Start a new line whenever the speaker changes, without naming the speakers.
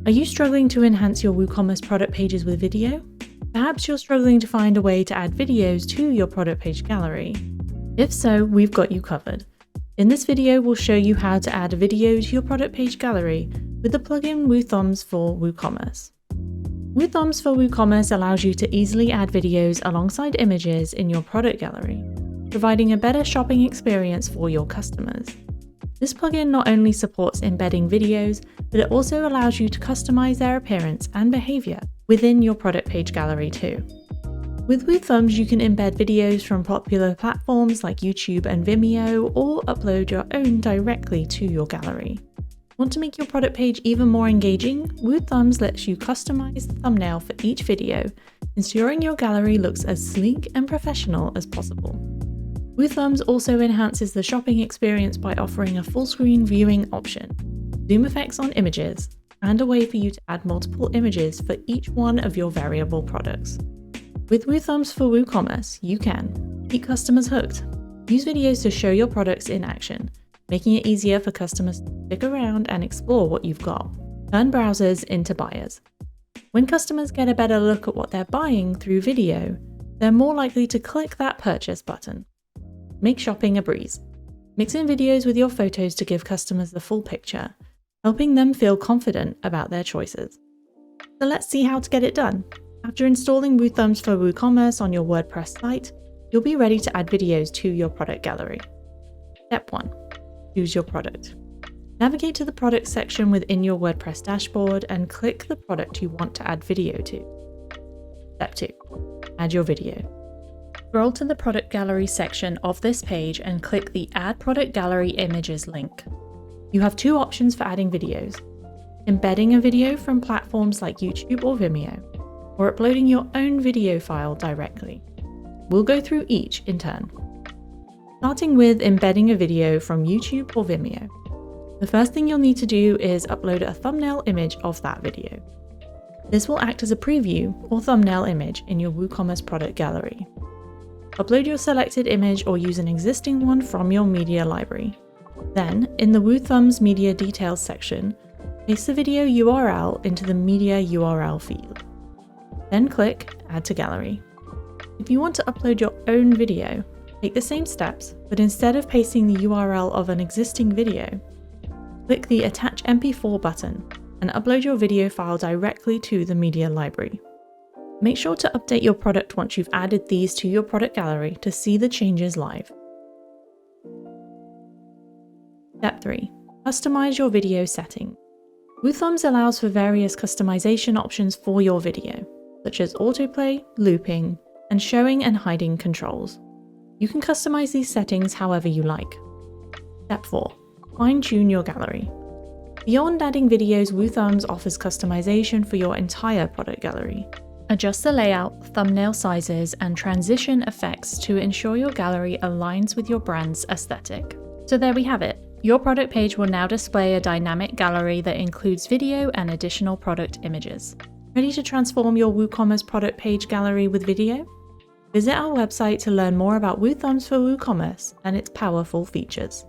Are you struggling to enhance your WooCommerce product pages with video? Perhaps you're struggling to find a way to add videos to your product page gallery. If so, we've got you covered. In this video, we'll show you how to add a video to your product page gallery with the plugin WooThumbs for WooCommerce. WooThumbs for WooCommerce allows you to easily add videos alongside images in your product gallery, providing a better shopping experience for your customers. This plugin not only supports embedding videos, but it also allows you to customize their appearance and behavior within your product page gallery too. With WooThumbs, you can embed videos from popular platforms like YouTube and Vimeo, or upload your own directly to your gallery. Want to make your product page even more engaging? WooThumbs lets you customize the thumbnail for each video, ensuring your gallery looks as sleek and professional as possible. WooThumbs also enhances the shopping experience by offering a full-screen viewing option, zoom effects on images, and a way for you to add multiple images for each one of your variable products. With WooThumbs for WooCommerce, you can keep customers hooked. Use videos to show your products in action, making it easier for customers to stick around and explore what you've got. Turn browsers into buyers. When customers get a better look at what they're buying through video, they're more likely to click that purchase button. Make shopping a breeze. Mix in videos with your photos to give customers the full picture, helping them feel confident about their choices. So let's see how to get it done. After installing WooThumbs for WooCommerce on your WordPress site, you'll be ready to add videos to your product gallery. Step 1. Choose your product. Navigate to the product section within your WordPress dashboard and click the product you want to add video to. Step 2. Add your video. Scroll to the product gallery section of this page and click the Add Product Gallery Images link. You have two options for adding videos: embedding a video from platforms like YouTube or Vimeo, or uploading your own video file directly. We'll go through each in turn. Starting with embedding a video from YouTube or Vimeo. The first thing you'll need to do is upload a thumbnail image of that video. This will act as a preview or thumbnail image in your WooCommerce product gallery. Upload your selected image or use an existing one from your media library. Then, in the WooThumbs Media Details section, paste the video URL into the Media URL field. Then click Add to Gallery. If you want to upload your own video, take the same steps, but instead of pasting the URL of an existing video, click the Attach MP4 button and upload your video file directly to the media library. Make sure to update your product once you've added these to your product gallery to see the changes live. Step 3. Customize your video settings. WooThumbs allows for various customization options for your video, such as autoplay, looping, and showing and hiding controls. You can customize these settings however you like. Step 4. Fine-tune your gallery. Beyond adding videos, WooThumbs offers customization for your entire product gallery. Adjust the layout, thumbnail sizes, and transition effects to ensure your gallery aligns with your brand's aesthetic. So there we have it. Your product page will now display a dynamic gallery that includes video and additional product images. Ready to transform your WooCommerce product page gallery with video? Visit our website to learn more about WooThumbs for WooCommerce and its powerful features.